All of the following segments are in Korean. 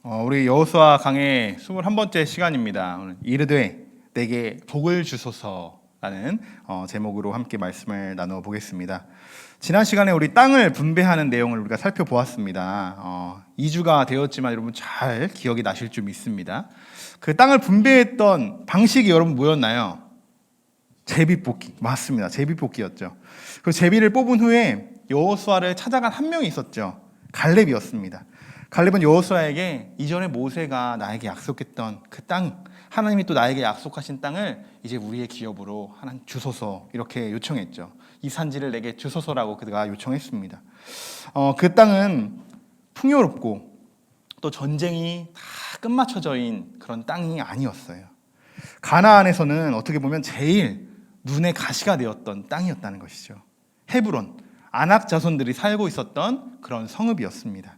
우리 여호수아 강의 21번째 시간입니다. 오늘 이르되 내게 복을 주소서라는 제목으로 함께 말씀을 나누어 보겠습니다. 지난 시간에 우리 땅을 분배하는 내용을 우리가 살펴보았습니다. 2주가 되었지만 여러분 잘 기억이 나실 줄 믿습니다. 그 땅을 분배했던 방식이 여러분 뭐였나요? 제비뽑기. 맞습니다. 제비뽑기였죠. 그 제비를 뽑은 후에 여호수아를 찾아간 한 명이 있었죠. 갈렙이었습니다. 갈렙은 여호수아에게 이전에 모세가 나에게 약속했던 그 땅, 하나님이 또 나에게 약속하신 땅을 이제 우리의 기업으로 하나님 주소서 이렇게 요청했죠. 이 산지를 내게 주소서라고 그가 요청했습니다. 그 땅은 풍요롭고 또 전쟁이 다 끝마쳐져인 그런 땅이 아니었어요. 가나안에서는 어떻게 보면 제일 눈의 가시가 되었던 땅이었다는 것이죠. 헤브론, 아낙 자손들이 살고 있었던 그런 성읍이었습니다.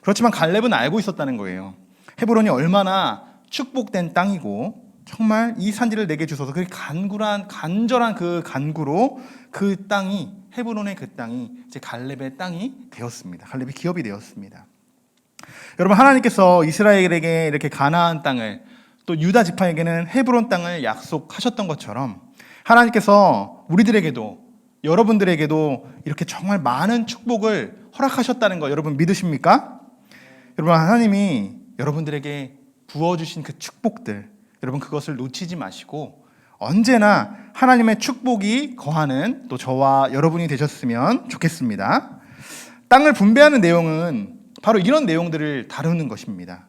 그렇지만 갈렙은 알고 있었다는 거예요. 헤브론이 얼마나 축복된 땅이고 정말 이 산지를 내게 주소서 그 간절한 그 간구로 그 땅이 헤브론의 그 땅이 이제 갈렙의 땅이 되었습니다. 갈렙의 기업이 되었습니다. 여러분 하나님께서 이스라엘에게 이렇게 가나안 땅을 또 유다 지파에게는 헤브론 땅을 약속하셨던 것처럼 하나님께서 우리들에게도 여러분들에게도 이렇게 정말 많은 축복을 허락하셨다는 거 여러분 믿으십니까? 여러분 하나님이 여러분들에게 부어주신 그 축복들 여러분 그것을 놓치지 마시고 언제나 하나님의 축복이 거하는 또 저와 여러분이 되셨으면 좋겠습니다. 땅을 분배하는 내용은 바로 이런 내용들을 다루는 것입니다.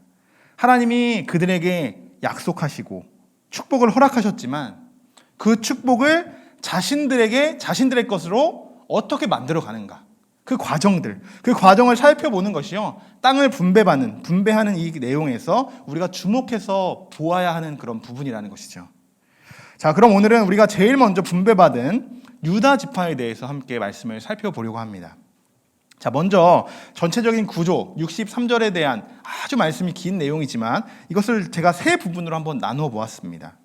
하나님이 그들에게 약속하시고 축복을 허락하셨지만 그 축복을 자신들의 것으로 어떻게 만들어 가는가 그 과정을 살펴보는 것이요. 땅을 분배하는 이 내용에서 우리가 주목해서 보아야 하는 그런 부분이라는 것이죠. 자, 그럼 오늘은 우리가 제일 먼저 분배받은 유다 지파에 대해서 함께 말씀을 살펴보려고 합니다. 자, 먼저 전체적인 구조, 63절에 대한 아주 말씀이 긴 내용이지만 이것을 제가 세 부분으로 한번 나누어 보았습니다.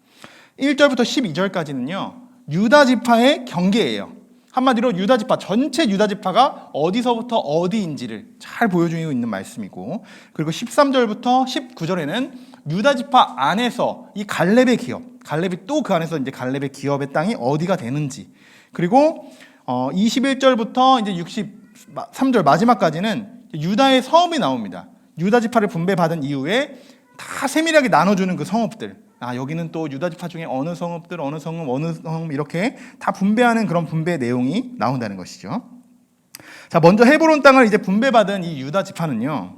1절부터 12절까지는요. 유다 지파의 경계예요. 한마디로 유다지파 전체 유다지파가 어디서부터 어디인지를 잘 보여주고 있는 말씀이고 그리고 13절부터 19절에는 유다지파 안에서 이 갈렙의 기업 갈렙이 또 그 안에서 이제 갈렙의 기업의 땅이 어디가 되는지 그리고 21절부터 이제 63절 마지막까지는 유다의 성읍이 나옵니다. 유다지파를 분배받은 이후에 다 세밀하게 나눠주는 그 성읍들 여기는 또 유다지파 중에 어느 성읍 이렇게 다 분배하는 그런 분배 내용이 나온다는 것이죠. 자, 먼저 헤브론 땅을 이제 분배받은 이 유다지파는요,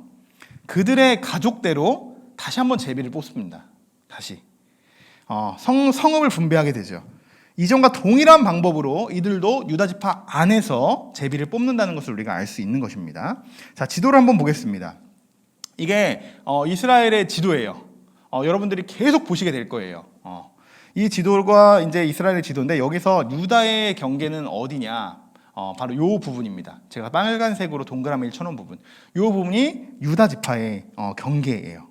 그들의 가족대로 다시 한번 제비를 뽑습니다. 다시 성읍을 분배하게 되죠. 이전과 동일한 방법으로 이들도 유다지파 안에서 제비를 뽑는다는 것을 우리가 알 수 있는 것입니다. 자, 지도를 한번 보겠습니다. 이게 이스라엘의 지도예요. 여러분들이 계속 보시게 될 거예요. 이 지도가 이제 이스라엘의 지도인데 여기서 유다의 경계는 어디냐? 바로 이 부분입니다. 제가 빨간색으로 동그라미를 쳐놓은 부분. 이 부분이 유다 지파의 경계예요.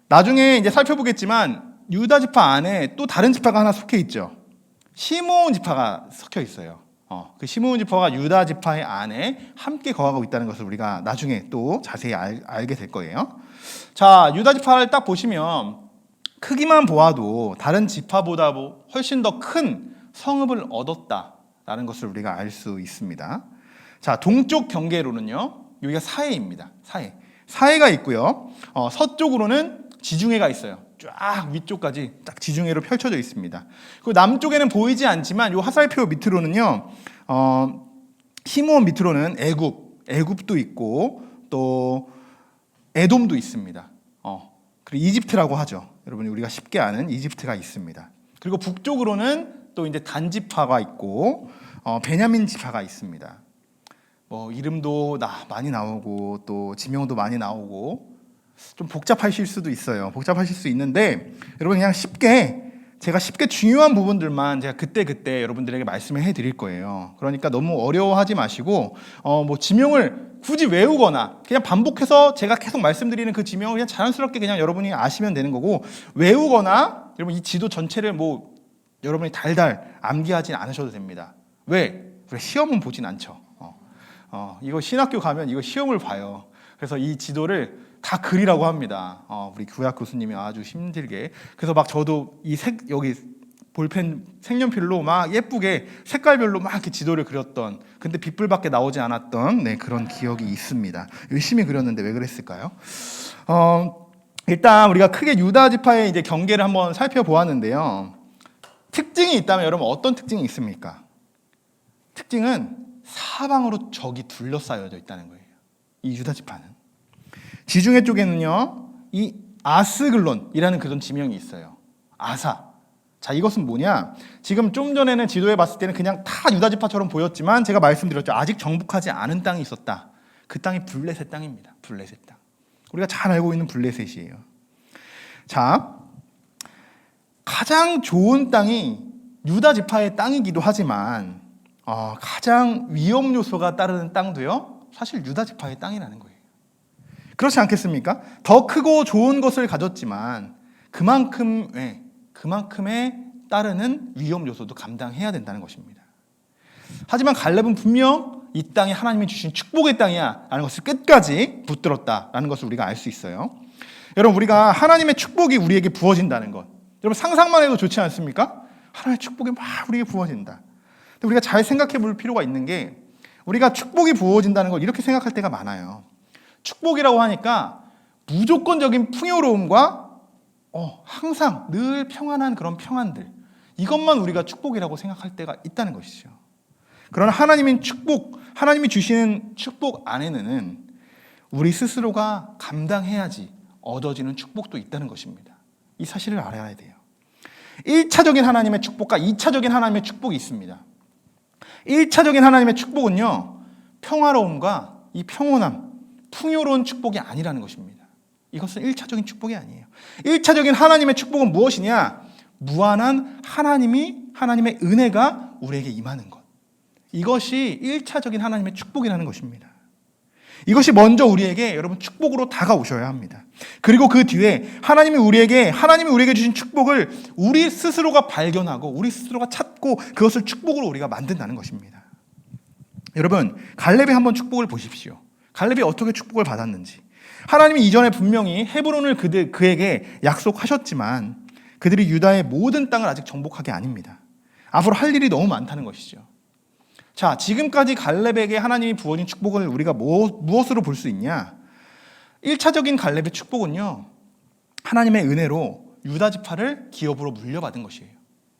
나중에 이제 살펴보겠지만 유다 지파 안에 또 다른 지파가 하나 속해 있죠. 시므온 지파가 섞여 있어요. 그 시므온 지파가 유다 지파의 안에 함께 거하고 있다는 것을 우리가 나중에 또 자세히 알게 될 거예요. 자, 유다 지파를 딱 보시면 크기만 보아도 다른 지파보다 훨씬 더 큰 성읍을 얻었다라는 것을 우리가 알 수 있습니다. 자, 동쪽 경계로는요, 여기가 사해입니다. 사해가 있고요. 서쪽으로는 지중해가 있어요. 쫙 위쪽까지 딱 지중해로 펼쳐져 있습니다. 그리고 남쪽에는 보이지 않지만 이 화살표 밑으로는요, 시므온 밑으로는 애굽도 있고 또 에돔도 있습니다. 그리고 이집트라고 하죠. 여러분이 우리가 쉽게 아는 이집트가 있습니다. 그리고 북쪽으로는 또 이제 단 지파가 있고 베냐민 지파가 있습니다. 이름도 많이 나오고 또 지명도 많이 나오고 좀 복잡하실 수도 있어요. 복잡하실 수 있는데 여러분 그냥 제가 쉽게 중요한 부분들만 제가 그때 여러분들에게 말씀을 해드릴 거예요. 그러니까 너무 어려워하지 마시고 지명을 굳이 외우거나 그냥 반복해서 제가 계속 말씀드리는 그 지명을 그냥 자연스럽게 그냥 여러분이 아시면 되는 거고 외우거나 여러분 이 지도 전체를 여러분이 달달 암기하진 않으셔도 됩니다. 왜? 시험은 보진 않죠. 이거 신학교 가면 이거 시험을 봐요. 그래서 이 지도를 다 그리라고 합니다. 우리 구약 교수님이 아주 힘들게. 그래서 막 저도 여기 볼펜 색연필로 막 예쁘게 색깔별로 막 이렇게 지도를 그렸던, 근데 빗불밖에 나오지 않았던 그런 기억이 있습니다. 열심히 그렸는데 왜 그랬을까요? 일단 우리가 크게 유다 지파의 이제 경계를 한번 살펴보았는데요. 특징이 있다면 여러분 어떤 특징이 있습니까? 특징은 사방으로 적이 둘러싸여져 있다는 거예요. 이 유다 지파는. 지중해 쪽에는요, 이 아스글론이라는 그런 지명이 있어요. 아사. 자, 이것은 뭐냐? 지금 좀 전에는 지도에 봤을 때는 그냥 다 유다 지파처럼 보였지만 제가 말씀드렸죠. 아직 정복하지 않은 땅이 있었다. 그 땅이 블레셋 땅입니다. 블레셋 땅. 우리가 잘 알고 있는 블레셋이에요. 자, 가장 좋은 땅이 유다 지파의 땅이기도 하지만 가장 위험 요소가 따르는 땅도요, 사실 유다 지파의 땅이라는 거예요. 그렇지 않겠습니까? 더 크고 좋은 것을 가졌지만 그만큼의 따르는 위험 요소도 감당해야 된다는 것입니다. 하지만 갈렙은 분명 이 땅이 하나님이 주신 축복의 땅이야 라는 것을 끝까지 붙들었다라는 것을 우리가 알 수 있어요. 여러분, 우리가 하나님의 축복이 우리에게 부어진다는 것, 여러분 상상만 해도 좋지 않습니까? 하나님의 축복이 막 우리에게 부어진다. 근데 우리가 잘 생각해 볼 필요가 있는 게, 우리가 축복이 부어진다는 걸 이렇게 생각할 때가 많아요. 축복이라고 하니까 무조건적인 풍요로움과 항상 늘 평안한 그런 평안들, 이것만 우리가 축복이라고 생각할 때가 있다는 것이죠. 그러나 하나님이 주시는 축복 안에는 우리 스스로가 감당해야지 얻어지는 축복도 있다는 것입니다. 이 사실을 알아야 돼요. 1차적인 하나님의 축복과 2차적인 하나님의 축복이 있습니다. 1차적인 하나님의 축복은요, 평화로움과 이 평온함, 풍요로운 축복이 아니라는 것입니다. 이것은 1차적인 축복이 아니에요. 1차적인 하나님의 축복은 무엇이냐? 무한한 하나님의 은혜가 우리에게 임하는 것. 이것이 1차적인 하나님의 축복이라는 것입니다. 이것이 먼저 우리에게 여러분 축복으로 다가오셔야 합니다. 그리고 그 뒤에 하나님이 우리에게 주신 축복을 우리 스스로가 발견하고 우리 스스로가 찾고 그것을 축복으로 우리가 만든다는 것입니다. 여러분, 갈렙의 한번 축복을 보십시오. 갈렙이 어떻게 축복을 받았는지. 하나님이 이전에 분명히 헤브론을 그에게 약속하셨지만 그들이 유다의 모든 땅을 아직 정복하게 아닙니다. 앞으로 할 일이 너무 많다는 것이죠. 자, 지금까지 갈렙에게 하나님이 부어진 축복을 우리가 무엇으로 볼 수 있냐? 1차적인 갈렙의 축복은요, 하나님의 은혜로 유다 지파를 기업으로 물려받은 것이에요.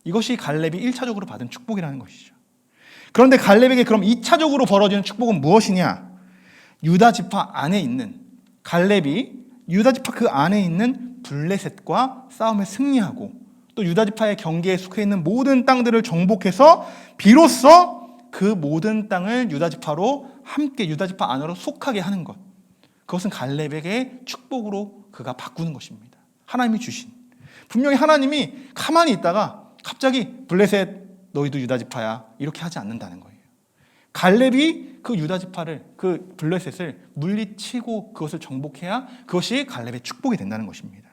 이것이 갈렙이 1차적으로 받은 축복이라는 것이죠. 그런데 갈렙에게 그럼 2차적으로 벌어지는 축복은 무엇이냐? 유다 지파 안에 있는, 갈렙이 유다 지파 그 안에 있는 블레셋과 싸움에 승리하고 또 유다 지파의 경계에 속해 있는 모든 땅들을 정복해서 비로소 그 모든 땅을 유다 지파로 함께 유다 지파 안으로 속하게 하는 것, 그것은 갈렙에게 축복으로 그가 바꾸는 것입니다. 하나님이 주신, 분명히 하나님이 가만히 있다가 갑자기 블레셋 너희도 유다 지파야 이렇게 하지 않는다는 거예요. 갈렙이 그 유다 지파를, 그 블레셋을 물리치고 그것을 정복해야 그것이 갈렙의 축복이 된다는 것입니다.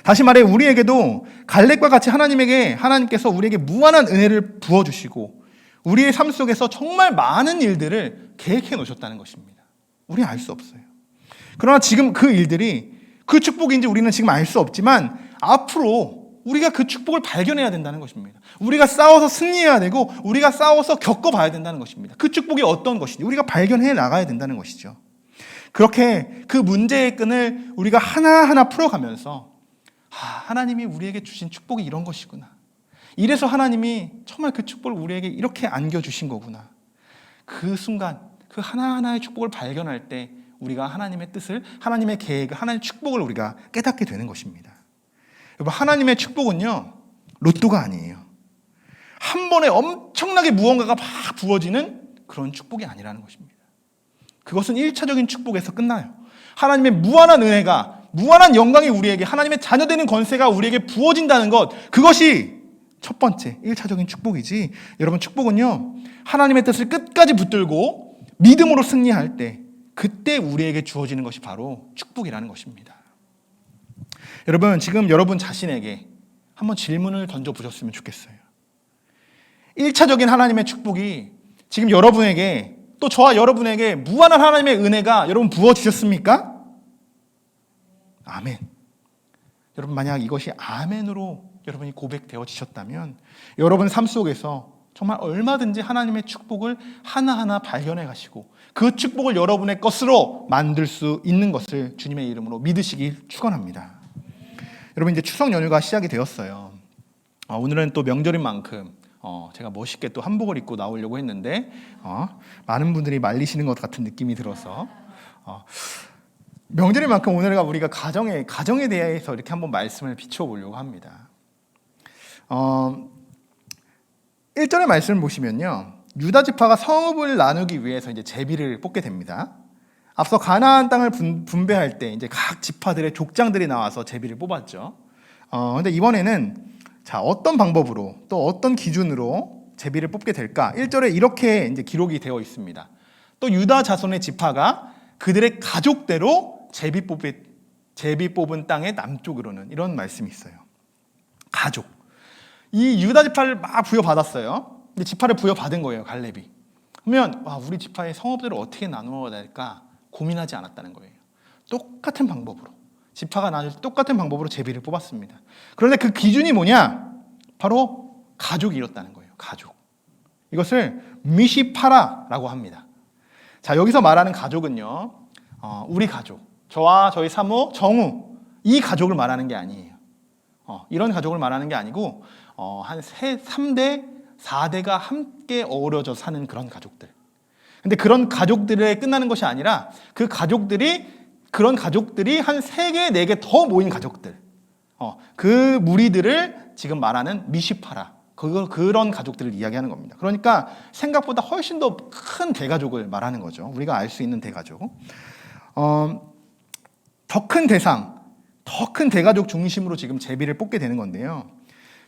다시 말해 우리에게도 갈렙과 같이 하나님께서 우리에게 무한한 은혜를 부어주시고 우리의 삶 속에서 정말 많은 일들을 계획해 놓으셨다는 것입니다. 우리는 알 수 없어요. 그러나 지금 그 일들이 그 축복인지 우리는 지금 알 수 없지만 앞으로 우리가 그 축복을 발견해야 된다는 것입니다. 우리가 싸워서 승리해야 되고 우리가 싸워서 겪어봐야 된다는 것입니다. 그 축복이 어떤 것인지 우리가 발견해 나가야 된다는 것이죠. 그렇게 그 문제의 끈을 우리가 하나하나 풀어가면서 하나님이 우리에게 주신 축복이 이런 것이구나. 이래서 하나님이 정말 그 축복을 우리에게 이렇게 안겨주신 거구나. 그 순간 그 하나하나의 축복을 발견할 때 우리가 하나님의 뜻을, 하나님의 계획을, 하나님의 축복을 우리가 깨닫게 되는 것입니다. 여러분, 하나님의 축복은요, 로또가 아니에요. 한 번에 엄청나게 무언가가 막 부어지는 그런 축복이 아니라는 것입니다. 그것은 1차적인 축복에서 끝나요. 하나님의 무한한 은혜가, 무한한 영광이 우리에게, 하나님의 자녀되는 권세가 우리에게 부어진다는 것, 그것이 첫 번째 1차적인 축복이지. 여러분, 축복은요, 하나님의 뜻을 끝까지 붙들고 믿음으로 승리할 때, 그때 우리에게 주어지는 것이 바로 축복이라는 것입니다. 여러분, 지금 여러분 자신에게 한번 질문을 던져보셨으면 좋겠어요. 1차적인 하나님의 축복이 지금 여러분에게 또 저와 여러분에게 무한한 하나님의 은혜가 여러분 부어주셨습니까? 아멘. 여러분 만약 이것이 아멘으로 여러분이 고백되어지셨다면 여러분 삶 속에서 정말 얼마든지 하나님의 축복을 하나하나 발견해 가시고 그 축복을 여러분의 것으로 만들 수 있는 것을 주님의 이름으로 믿으시길 축원합니다. 여러분 이제 추석 연휴가 시작이 되었어요. 오늘은 또 명절인 만큼 제가 멋있게 또 한복을 입고 나오려고 했는데 많은 분들이 말리시는 것 같은 느낌이 들어서 명절인 만큼 오늘가 우리가 가정에 대해서 이렇게 한번 말씀을 비춰보려고 합니다. 1절의 말씀을 보시면요, 유다 지파가 성읍을 나누기 위해서 이제 제비를 뽑게 됩니다. 앞서 가나안 땅을 분배할 때 이제 각 지파들의 족장들이 나와서 제비를 뽑았죠. 근데 이번에는 자, 어떤 방법으로 또 어떤 기준으로 제비를 뽑게 될까? 1절에 이렇게 이제 기록이 되어 있습니다. 또 유다 자손의 지파가 그들의 가족대로 제비 뽑은 땅의 남쪽으로는 이런 말씀이 있어요. 가족. 이 유다 지파를 막 부여받았어요. 근데 지파를 부여받은 거예요, 갈렙이. 그러면 우리 지파의 성읍들을 어떻게 나누어야 될까 고민하지 않았다는 거예요. 똑같은 방법으로. 지파가 나눌 똑같은 방법으로 제비를 뽑았습니다. 그런데 그 기준이 뭐냐? 바로 가족이었다는 거예요. 가족. 이것을 미시파라라고 합니다. 자, 여기서 말하는 가족은요, 우리 가족, 저와 저희 사모, 정우, 이 가족을 말하는 게 아니에요. 이런 가족을 말하는 게 아니고 한 3대, 4대가 함께 어우러져 사는 그런 가족들. 근데 그런 가족들에 끝나는 것이 아니라 그런 가족들이 한 3개, 4개 더 모인 가족들. 그 무리들을 지금 말하는 미시파라. 그런 가족들을 이야기하는 겁니다. 그러니까 생각보다 훨씬 더 큰 대가족을 말하는 거죠. 우리가 알 수 있는 대가족. 더 큰 대상, 더 큰 대가족 중심으로 지금 제비를 뽑게 되는 건데요.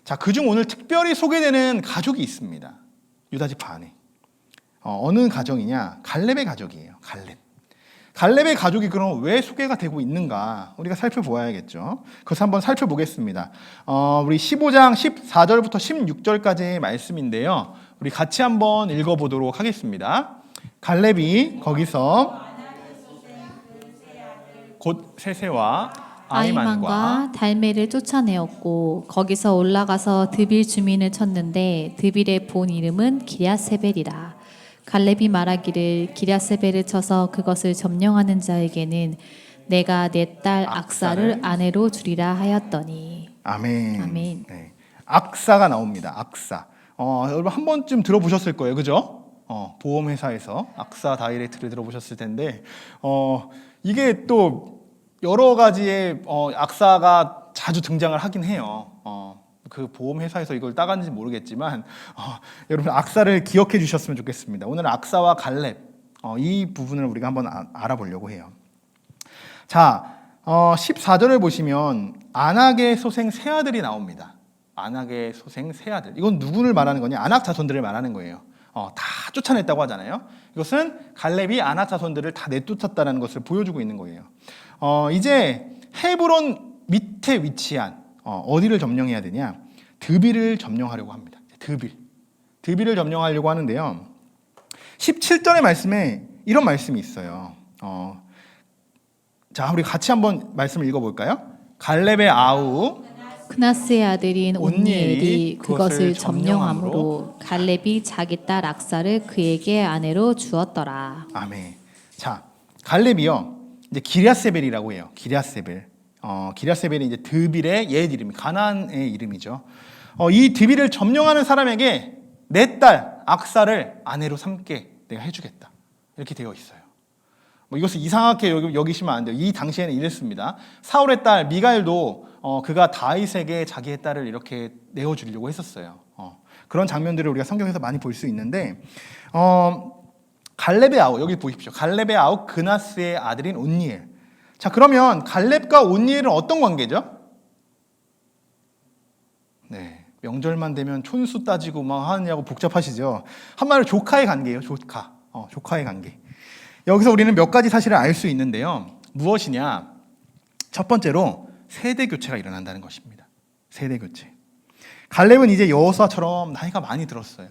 자, 그중 오늘 특별히 소개되는 가족이 있습니다. 유다 지파 안에. 어느 가정이냐? 갈렙의 가족이에요. 갈렙의 가족이 그럼 왜 소개가 되고 있는가? 우리가 살펴보아야겠죠. 그래서 한번 살펴보겠습니다. 우리 15장 14절부터 16절까지의 말씀인데요. 우리 같이 한번 읽어보도록 하겠습니다. 갈렙이 거기서 곧 세세와 아이만과 달메를 쫓아내었고 거기서 올라가서 드빌 주민을 쳤는데 드빌의 본 이름은 기랴세벨이라. 갈렙이 말하기를 기랴세벨을 쳐서 그것을 점령하는 자에게는 내가 내 딸 악사를 아내로 주리라 하였더니. 아멘. 네. 악사가 나옵니다. 악사. 여러분 한 번쯤 들어보셨을 거예요, 그죠? 보험회사에서 악사 다이렉트를 들어보셨을 텐데 이게 또 여러 가지의 악사가 자주 등장을 하긴 해요. 그 보험회사에서 이걸 따갔는지 모르겠지만 여러분 악사를 기억해 주셨으면 좋겠습니다. 오늘 악사와 갈렙 이 부분을 우리가 한번 알아보려고 해요. 자, 14절을 보시면 안악의 소생 세 아들이 나옵니다. 안악의 소생 세 아들. 이건 누구를 말하는 거냐? 안악 자손들을 말하는 거예요. 다 쫓아냈다고 하잖아요. 이것은 갈렙이 안악 자손들을 다 내쫓았다는 것을 보여주고 있는 거예요. 이제 헤브론 밑에 위치한 어디를 점령해야 되냐? 드빌을 점령하려고 합니다. 드빌을 점령하려고 하는데요. 17절의 말씀에 이런 말씀이 있어요. 자, 우리 같이 한번 말씀을 읽어볼까요? 갈렙의 아우 크나스의 아들인 온니엘이 그것을 점령함으로 갈렙이 자기 딸 악사를 그에게 아내로 주었더라. 아멘. 자, 갈렙이요, 이제 기랴세벨이라고 해요. 기랴세벨이 이제 드빌의 옛 이름이 가나안의 이름이죠. 이 드빌을 점령하는 사람에게 내 딸 악사를 아내로 삼게 내가 해주겠다. 이렇게 되어 있어요. 이것을 이상하게 여기시면 안 돼요. 이 당시에는 이랬습니다. 사울의 딸 미갈도 그가 다윗에게 자기의 딸을 이렇게 내어주려고 했었어요. 그런 장면들을 우리가 성경에서 많이 볼 수 있는데 갈렙의 아우, 여기 보십시오. 갈렙의 아우 그나스의 아들인 온니엘. 자, 그러면 갈렙과 온니엘은 어떤 관계죠? 네, 명절만 되면 촌수 따지고 막 하느냐고 복잡하시죠. 한마디로 조카의 관계예요. 조카의 관계. 여기서 우리는 몇 가지 사실을 알 수 있는데요. 무엇이냐? 첫 번째로 세대 교체가 일어난다는 것입니다. 세대 교체. 갈렙은 이제 여호수아처럼 나이가 많이 들었어요.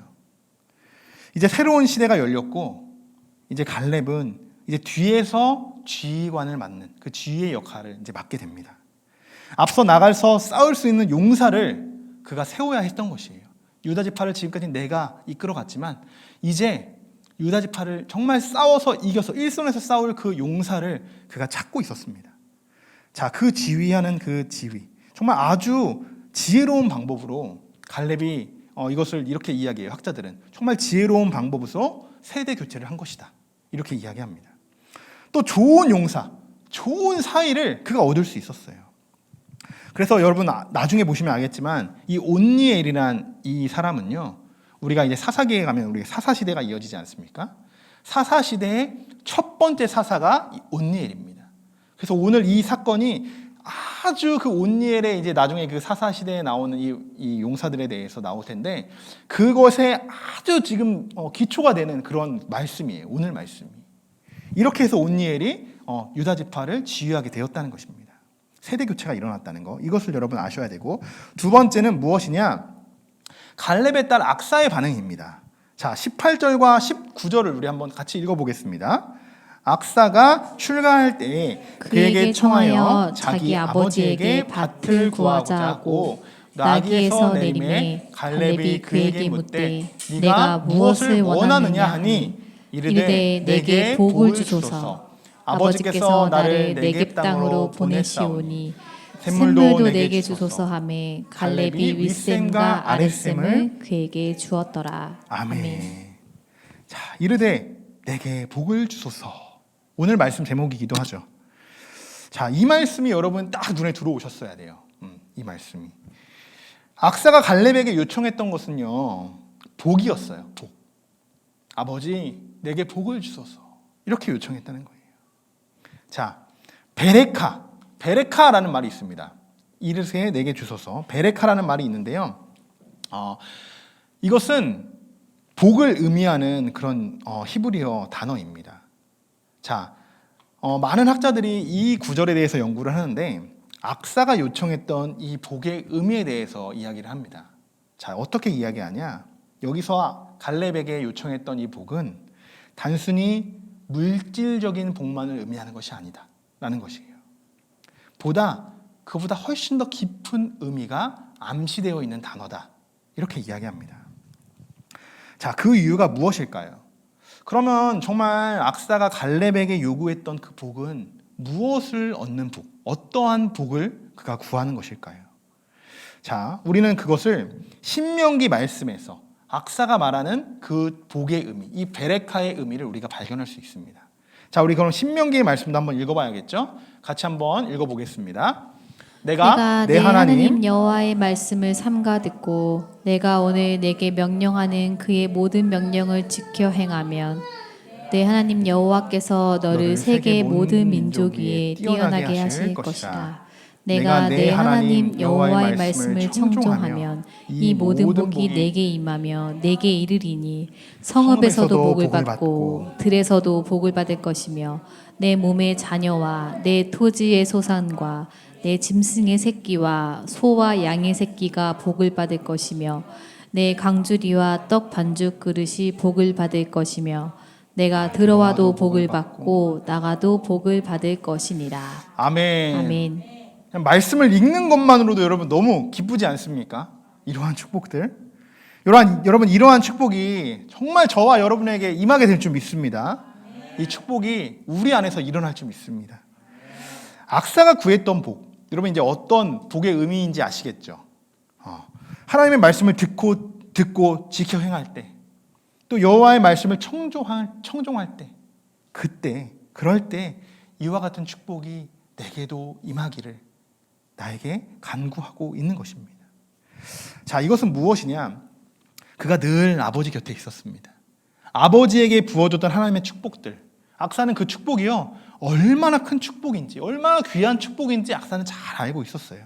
이제 새로운 시대가 열렸고 이제 갈렙은 이제 뒤에서 지휘관을 맡는 그 지휘의 역할을 이제 맡게 됩니다. 앞서 나가서 싸울 수 있는 용사를 그가 세워야 했던 것이에요. 유다 지파를 지금까지 내가 이끌어갔지만 이제 유다 지파를 정말 싸워서 이겨서 일선에서 싸울 그 용사를 그가 찾고 있었습니다. 자, 그 지휘하는 그 지휘, 정말 아주 지혜로운 방법으로 갈렙이 이것을 이렇게 이야기해요. 학자들은 정말 지혜로운 방법으로 세대 교체를 한 것이다, 이렇게 이야기합니다. 또 좋은 용사, 좋은 사이를 그가 얻을 수 있었어요. 그래서 여러분 나중에 보시면 알겠지만 이 온니엘이란 이 사람은요, 우리가 이제 사사기에 가면 우리 사사 시대가 이어지지 않습니까? 사사 시대의 첫 번째 사사가 이 온니엘입니다. 그래서 오늘 이 사건이 아주 그 온니엘의 이제 나중에 그 사사 시대에 나오는 이 용사들에 대해서 나올 텐데 그것에 아주 지금 기초가 되는 그런 말씀이에요. 오늘 말씀이. 이렇게 해서 온니엘이 유다 지파를 지휘하게 되었다는 것입니다. 세대 교체가 일어났다는 거, 이것을 여러분 아셔야 되고, 두 번째는 무엇이냐? 갈렙의 딸 악사의 반응입니다. 자, 18절과 19절을 우리 한번 같이 읽어보겠습니다. 악사가 출가할 때에 그에게 청하여 자기 아버지에게 밭을 구하고자 하고 나귀에서 내림에 갈렙이 그에게 묻되 네가 무엇을 원하느냐 하니 이르되 내게 복을 주소서. 아버지께서 나를 네겝 땅으로 보내시오니 샘물도 내게 주소서 하매 갈렙이 윗샘과 아랫샘을 그에게 주었더라. 아멘. 자, 이르되 내게 복을 주소서. 오늘 말씀 제목이기도 하죠. 자, 이 말씀이 여러분 딱 눈에 들어오셨어야 돼요. 이 말씀이. 악사가 갈렙에게 요청했던 것은요, 복이었어요. 복. 아버지, 내게 복을 주소서. 이렇게 요청했다는 거예요. 자, 베레카라는 말이 있습니다. 이르세 내게 주소서. 베레카라는 말이 있는데요. 이것은 복을 의미하는 그런 히브리어 단어입니다. 자, 많은 학자들이 이 구절에 대해서 연구를 하는데 악사가 요청했던 이 복의 의미에 대해서 이야기를 합니다. 자, 어떻게 이야기하냐? 여기서 갈렙에게 요청했던 이 복은 단순히 물질적인 복만을 의미하는 것이 아니다 라는 것이에요. 그보다 훨씬 더 깊은 의미가 암시되어 있는 단어다, 이렇게 이야기합니다. 자, 그 이유가 무엇일까요? 그러면 정말 악사가 갈렙에게 요구했던 그 복은 무엇을 얻는 복, 어떠한 복을 그가 구하는 것일까요? 자, 우리는 그것을 신명기 말씀에서 악사가 말하는 그 복의 의미, 이 베레카의 의미를 우리가 발견할 수 있습니다. 자, 우리 그럼 신명기의 말씀도 한번 읽어봐야겠죠? 같이 한번 읽어보겠습니다. 내가 내 하나님 여호와의 말씀을 삼가 듣고 내가 오늘 내게 명령하는 그의 모든 명령을 지켜 행하면 내 하나님 여호와께서 너를 세계 모든 민족 위에 뛰어나게 하실 것이다. 내가 내 하나님 여호와의 말씀을 청종하면 이 모든 복이 내게 임하며 내게 이르리니 성읍에서도 복을 받고 들에서도 복을 받을 것이며 내 몸의 자녀와 내 토지의 소산과 내 짐승의 새끼와 소와 양의 새끼가 복을 받을 것이며 내 강주리와 떡 반죽 그릇이 복을 받을 것이며 내가 들어와도 복을 받고 나가도 복을 받을 것이니라. 아멘. 아멘. 그냥 말씀을 읽는 것만으로도 여러분 너무 기쁘지 않습니까? 이러한 축복들, 여러분 이러한 축복이 정말 저와 여러분에게 임하게 될 줄 믿습니다. 이 축복이 우리 안에서 일어날 줄 믿습니다. 악사가 구했던 복, 여러분 이제 어떤 복의 의미인지 아시겠죠? 하나님의 말씀을 듣고 지켜 행할 때, 또 여호와의 말씀을 청종할 때, 그럴 때 이와 같은 축복이 내게도 임하기를 나에게 간구하고 있는 것입니다. 자, 이것은 무엇이냐? 그가 늘 아버지 곁에 있었습니다. 아버지에게 부어줬던 하나님의 축복들, 악사는 그 축복이요, 얼마나 큰 축복인지, 얼마나 귀한 축복인지 악사는 잘 알고 있었어요.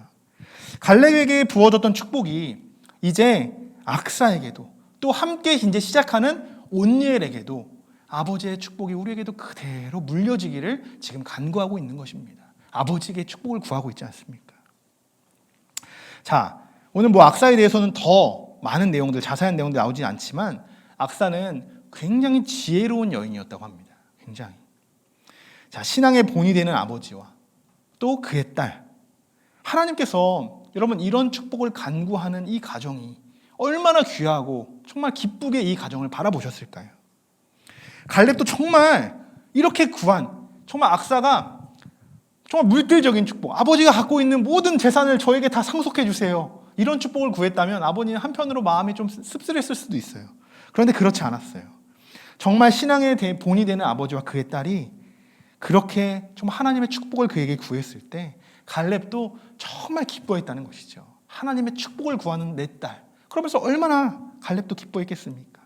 갈렙에게 부어줬던 축복이 이제 악사에게도, 또 함께 이제 시작하는 온니엘에게도 아버지의 축복이 우리에게도 그대로 물려지기를 지금 간구하고 있는 것입니다. 아버지에게 축복을 구하고 있지 않습니까? 자, 오늘 악사에 대해서는 더 많은 내용들, 자세한 내용들 나오진 않지만 악사는 굉장히 지혜로운 여인이었다고 합니다. 굉장히. 자, 신앙의 본이 되는 아버지와 또 그의 딸. 하나님께서 여러분 이런 축복을 간구하는 이 가정이 얼마나 귀하고 정말 기쁘게 이 가정을 바라보셨을까요? 갈렙도 정말 이렇게 구한 정말 악사가 정말 물질적인 축복, 아버지가 갖고 있는 모든 재산을 저에게 다 상속해 주세요, 이런 축복을 구했다면 아버지는 한편으로 마음이 좀 씁쓸했을 수도 있어요. 그런데 그렇지 않았어요. 정말 신앙의 본이 되는 아버지와 그의 딸이 그렇게 정말 하나님의 축복을 그에게 구했을 때 갈렙도 정말 기뻐했다는 것이죠. 하나님의 축복을 구하는 내 딸. 그러면서 얼마나 갈렙도 기뻐했겠습니까?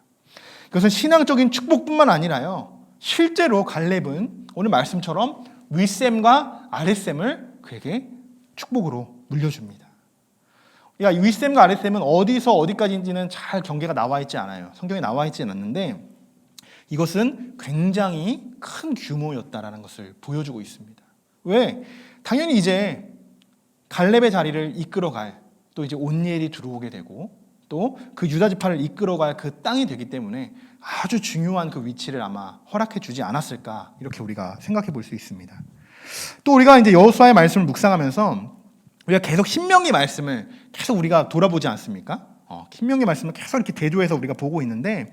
그것은 신앙적인 축복뿐만 아니라요, 실제로 갈렙은 오늘 말씀처럼 윗셈과 아랫셈을 그에게 축복으로 물려줍니다. 윗셈과 아랫셈은 어디서 어디까지인지는 잘 경계가 나와 있지 않아요. 성경에 나와 있지는 않는데 이것은 굉장히 큰 규모였다라는 것을 보여주고 있습니다. 왜? 당연히 이제 갈렙의 자리를 이끌어갈 또 이제 온니엘이 들어오게 되고 또 그 유다 지파를 이끌어갈 그 땅이 되기 때문에 아주 중요한 그 위치를 아마 허락해 주지 않았을까, 이렇게 우리가 생각해 볼 수 있습니다. 또 우리가 이제 여호수아의 말씀을 묵상하면서 우리가 계속 신명기 말씀을 계속 우리가 돌아보지 않습니까? 신명기 말씀을 계속 이렇게 대조해서 우리가 보고 있는데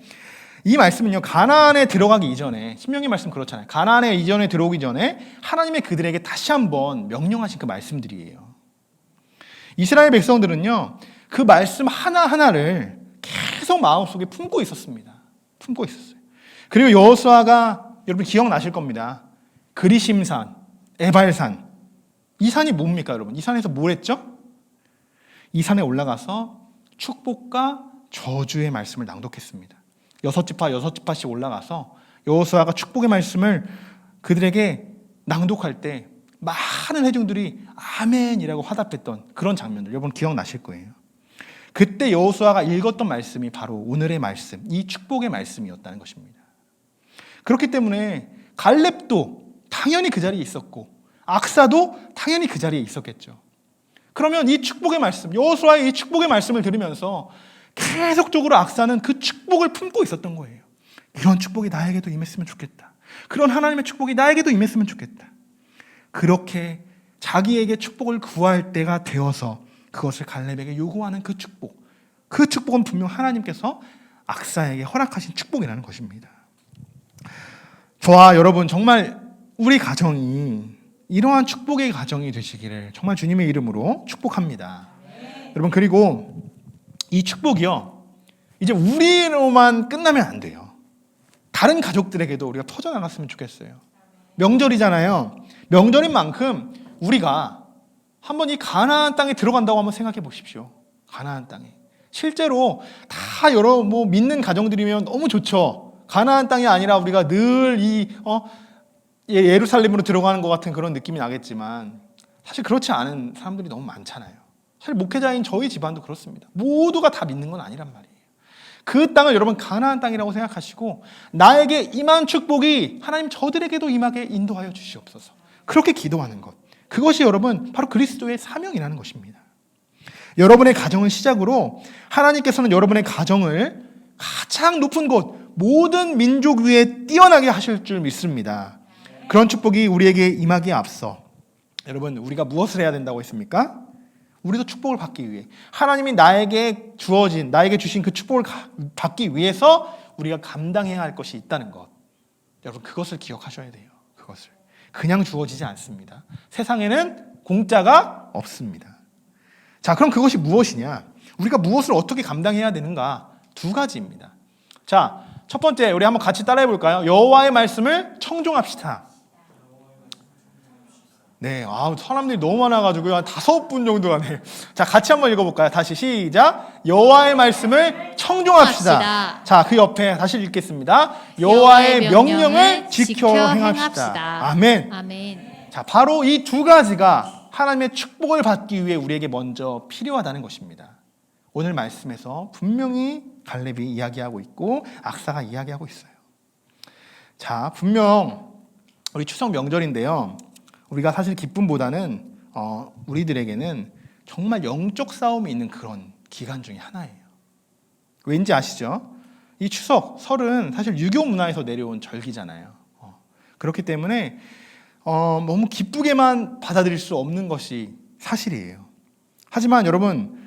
이 말씀은요, 가나안에 들어가기 이전에, 신명기 말씀 그렇잖아요. 가나안에 이전에 들어오기 전에 하나님의 그들에게 다시 한번 명령하신 그 말씀들이에요. 이스라엘 백성들은요, 그 말씀 하나하나를 계속 마음속에 품고 있었습니다. 품고 있었어요. 그리고 여호수아가 여러분 기억나실 겁니다. 그리심산, 에발산. 이 산이 뭡니까, 여러분? 이 산에서 뭘 했죠? 이 산에 올라가서 축복과 저주의 말씀을 낭독했습니다. 6지파씩 올라가서 여호수아가 축복의 말씀을 그들에게 낭독할 때 많은 회중들이 아멘이라고 화답했던 그런 장면들 여러분 기억나실 거예요. 그때 여호수아가 읽었던 말씀이 바로 오늘의 말씀, 이 축복의 말씀이었다는 것입니다. 그렇기 때문에 갈렙도 당연히 그 자리에 있었고 악사도 당연히 그 자리에 있었겠죠. 그러면 이 축복의 말씀, 여호수아의 이 축복의 말씀을 들으면서 계속적으로 악사는 그 축복을 품고 있었던 거예요. 이런 축복이 나에게도 임했으면 좋겠다. 그런 하나님의 축복이 나에게도 임했으면 좋겠다. 그렇게 자기에게 축복을 구할 때가 되어서 그것을 갈렙에게 요구하는 그 축복은 분명 하나님께서 악사에게 허락하신 축복이라는 것입니다. 저와 여러분 정말 우리 가정이 이러한 축복의 가정이 되시기를 정말 주님의 이름으로 축복합니다. 여러분, 그리고 이 축복이요, 이제 우리로만 끝나면 안 돼요. 다른 가족들에게도 우리가 퍼져나갔으면 좋겠어요. 명절이잖아요. 명절인 만큼 우리가 한번 이 가나안 땅에 들어간다고 한번 생각해 보십시오. 가나안 땅에 실제로 다 여러 믿는 가정들이면 너무 좋죠. 가나안 땅이 아니라 우리가 늘 예루살렘으로 들어가는 것 같은 그런 느낌이 나겠지만 사실 그렇지 않은 사람들이 너무 많잖아요. 사실 목회자인 저희 집안도 그렇습니다. 모두가 다 믿는 건 아니란 말이에요. 그 땅을 여러분 가나안 땅이라고 생각하시고 나에게 임한 축복이 하나님 저들에게도 임하게 인도하여 주시옵소서. 그렇게 기도하는 것, 그것이 여러분 바로 그리스도의 사명이라는 것입니다. 여러분의 가정을 시작으로 하나님께서는 여러분의 가정을 가장 높은 곳, 모든 민족 위에 뛰어나게 하실 줄 믿습니다. 그런 축복이 우리에게 임하기에 앞서 여러분 우리가 무엇을 해야 된다고 했습니까? 우리도 축복을 받기 위해 하나님이 나에게 주신 그 축복을 받기 위해서 우리가 감당해야 할 것이 있다는 것, 여러분 그것을 기억하셔야 돼요. 그것을 그냥 주어지지 않습니다. 세상에는 공짜가 없습니다. 자, 그럼 그것이 무엇이냐? 우리가 무엇을 어떻게 감당해야 되는가? 두 가지입니다. 자, 첫 번째 우리 한번 같이 따라해 볼까요? 여호와의 말씀을 청종합시다. 네, 사람들이 너무 많아가지고 한 5분 정도 가네요. 자, 같이 한번 읽어볼까요? 다시 시작. 여호와의 말씀을 청종합시다. 자, 그 옆에 다시 읽겠습니다. 여호와의 명령을 지켜 행합시다. 아멘. 아멘. 자, 바로 이 두 가지가 하나님의 축복을 받기 위해 우리에게 먼저 필요하다는 것입니다. 오늘 말씀에서 분명히 갈렙이 이야기하고 있고 악사가 이야기하고 있어요. 자, 분명 우리 추석 명절인데요. 우리가 사실 기쁨보다는 우리들에게는 정말 영적 싸움이 있는 그런 기간 중에 하나예요. 왠지 아시죠? 이 추석, 설은 사실 유교 문화에서 내려온 절기잖아요. 그렇기 때문에 너무 기쁘게만 받아들일 수 없는 것이 사실이에요. 하지만 여러분,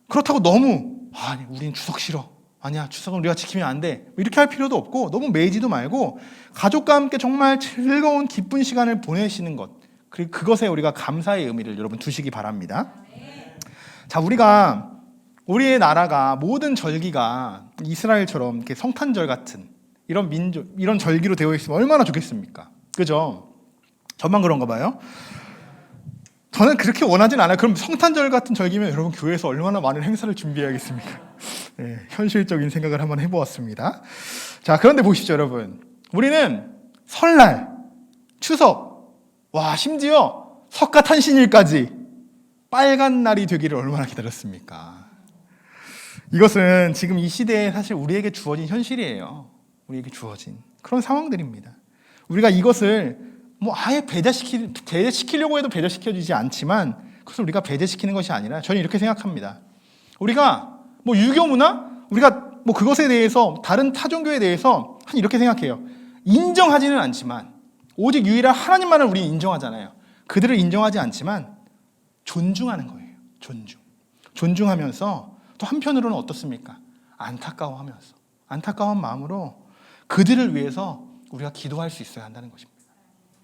그렇다고 너무 아니 우린 추석 싫어, 아니야 추석은 우리가 지키면 안 돼, 이렇게 할 필요도 없고 너무 매이지도 말고 가족과 함께 정말 즐거운 기쁜 시간을 보내시는 것, 그리고 그것에 우리가 감사의 의미를 여러분 두시기 바랍니다. 자, 우리의 나라가 모든 절기가 이스라엘처럼 이렇게 성탄절 같은 이런 절기로 되어 있으면 얼마나 좋겠습니까? 그죠? 저만 그런가 봐요. 저는 그렇게 원하진 않아요. 그럼 성탄절 같은 절기면 여러분 교회에서 얼마나 많은 행사를 준비해야겠습니까? 네, 현실적인 생각을 한번 해보았습니다. 자, 그런데 보십시오, 여러분. 우리는 설날, 추석, 심지어 석가탄신일까지 빨간 날이 되기를 얼마나 기다렸습니까? 이것은 지금 이 시대에 사실 우리에게 주어진 현실이에요. 우리에게 주어진 그런 상황들입니다. 우리가 이것을 아예 배제시키려고 해도 배제시켜주지 않지만 그것을 우리가 배제시키는 것이 아니라 저는 이렇게 생각합니다. 우리가 유교 문화, 우리가 그것에 대해서 다른 타종교에 대해서 이렇게 생각해요. 인정하지는 않지만 오직 유일한 하나님만을 우리는 인정하잖아요. 그들을 인정하지 않지만 존중하는 거예요. 존중하면서 또 한편으로는 어떻습니까? 안타까운 마음으로 그들을 위해서 우리가 기도할 수 있어야 한다는 것입니다.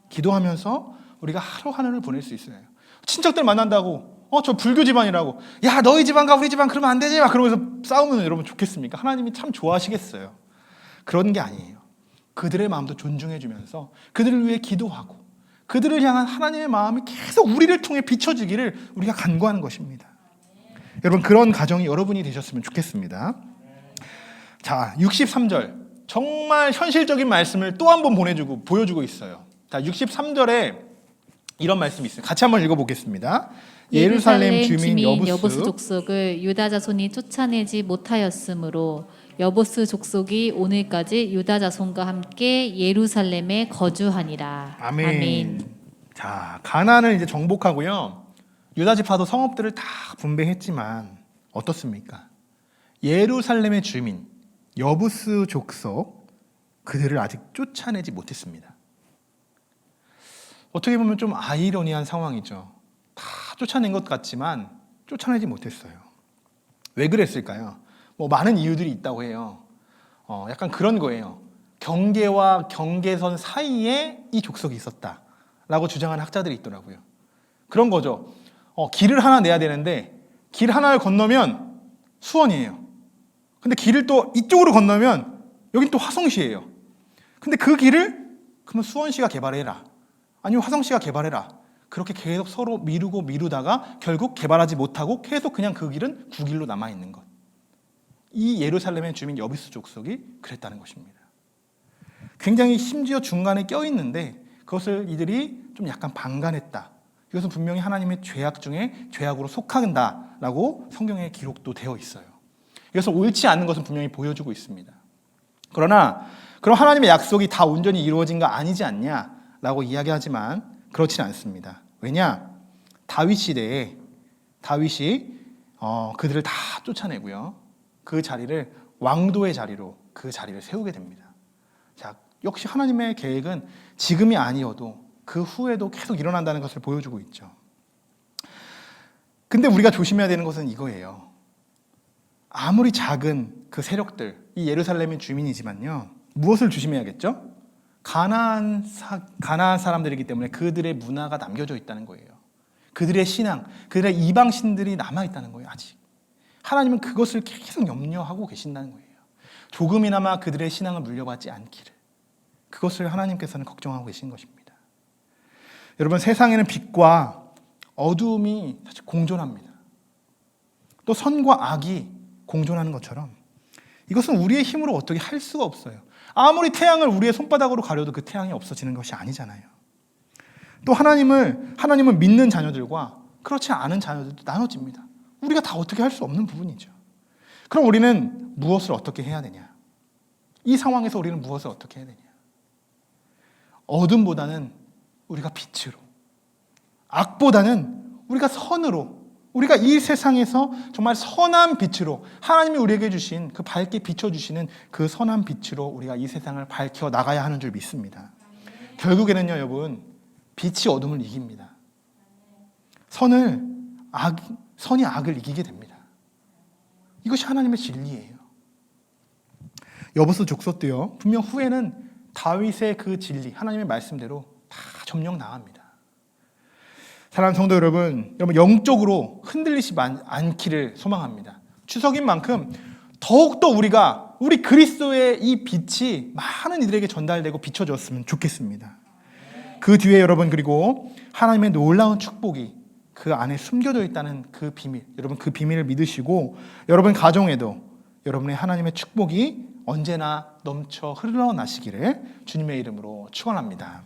기도하면서 우리가 하루하루를 보낼 수 있어요. 친척들 만난다고 저 불교 집안이라고, 야 너희 집안과 우리 집안 그러면 안 되지 막 그러면서 싸우면 여러분 좋겠습니까? 하나님이 참 좋아하시겠어요. 그런 게 아니에요. 그들의 마음도 존중해주면서 그들을 위해 기도하고 그들을 향한 하나님의 마음이 계속 우리를 통해 비춰지기를 우리가 간구하는 것입니다. 여러분, 그런 가정이 여러분이 되셨으면 좋겠습니다. 자, 63절 정말 현실적인 말씀을 또 한 번 보여주고 있어요. 자, 63절에 이런 말씀이 있어요. 같이 한번 읽어보겠습니다. 예루살렘 주민 여부스 족속을 유다 자손이 쫓아내지 못하였으므로 여부스 족속이 오늘까지 유다 자손과 함께 예루살렘에 거주하니라. 아멘. 자, 가나안을 이제 정복하고요. 유다 지파도 성읍들을 다 분배했지만 어떻습니까? 예루살렘의 주민 여부스 족속, 그들을 아직 쫓아내지 못했습니다. 어떻게 보면 좀 아이러니한 상황이죠. 다 쫓아낸 것 같지만 쫓아내지 못했어요. 왜 그랬을까요? 많은 이유들이 있다고 해요. 약간 그런 거예요. 경계와 경계선 사이에 이 족속이 있었다라고 주장하는 학자들이 있더라고요. 그런 거죠. 길을 하나 내야 되는데 길 하나를 건너면 수원이에요. 근데 길을 또 이쪽으로 건너면 여긴 또 화성시예요. 근데 그 길을 그러면 수원시가 개발해라, 아니면 화성시가 개발해라. 그렇게 계속 서로 미루다가 결국 개발하지 못하고 계속 그냥 그 길은 국일로 남아있는 것. 이 예루살렘의 주민 여부스 족속이 그랬다는 것입니다. 굉장히 심지어 중간에 껴있는데 그것을 이들이 좀 약간 방관했다. 이것은 분명히 하나님의 죄악 중에 죄악으로 속한다라고 성경에 기록도 되어 있어요. 이것은 옳지 않은 것은 분명히 보여주고 있습니다. 그러나 그럼 하나님의 약속이 다 온전히 이루어진 거 아니지 않냐라고 이야기하지만 그렇지는 않습니다. 왜냐? 다윗 시대에 다윗이 그들을 다 쫓아내고요. 그 자리를 왕도의 자리로 그 자리를 세우게 됩니다. 자, 역시 하나님의 계획은 지금이 아니어도 그 후에도 계속 일어난다는 것을 보여주고 있죠. 근데 우리가 조심해야 되는 것은 이거예요. 아무리 작은 그 세력들, 이 예루살렘의 주민이지만요, 무엇을 조심해야겠죠? 가나안 사람들이기 때문에 그들의 문화가 남겨져 있다는 거예요. 그들의 신앙, 그들의 이방 신들이 남아 있다는 거예요. 아직 하나님은 그것을 계속 염려하고 계신다는 거예요. 조금이나마 그들의 신앙을 물려받지 않기를, 그것을 하나님께서는 걱정하고 계신 것입니다. 여러분, 세상에는 빛과 어두움이 사실 공존합니다. 또 선과 악이 공존하는 것처럼 이것은 우리의 힘으로 어떻게 할 수가 없어요. 아무리 태양을 우리의 손바닥으로 가려도 그 태양이 없어지는 것이 아니잖아요. 또 하나님을 믿는 자녀들과 그렇지 않은 자녀들도 나눠집니다. 우리가 다 어떻게 할 수 없는 부분이죠. 그럼 우리는 무엇을 어떻게 해야 되냐? 이 상황에서 우리는 무엇을 어떻게 해야 되냐? 어둠보다는 우리가 빛으로, 악보다는 우리가 선으로, 우리가 이 세상에서 정말 선한 빛으로, 하나님이 우리에게 주신 그 밝게 비춰주시는 그 선한 빛으로 우리가 이 세상을 밝혀 나가야 하는 줄 믿습니다. 결국에는요, 여러분, 빛이 어둠을 이깁니다. 선이 악을 이기게 됩니다. 이것이 하나님의 진리예요. 여보스 족속도요, 분명 후에는 다윗의 그 진리, 하나님의 말씀대로 다 점령 나갑니다. 사랑하는 성도 여러분, 영적으로 흔들리지 않기를 소망합니다. 추석인 만큼 더욱더 우리 그리스도의 이 빛이 많은 이들에게 전달되고 비춰졌으면 좋겠습니다. 그 뒤에 여러분, 그리고 하나님의 놀라운 축복이 그 안에 숨겨져 있다는 그 비밀, 여러분 그 비밀을 믿으시고 여러분 가정에도 여러분의 하나님의 축복이 언제나 넘쳐 흘러나시기를 주님의 이름으로 축원합니다.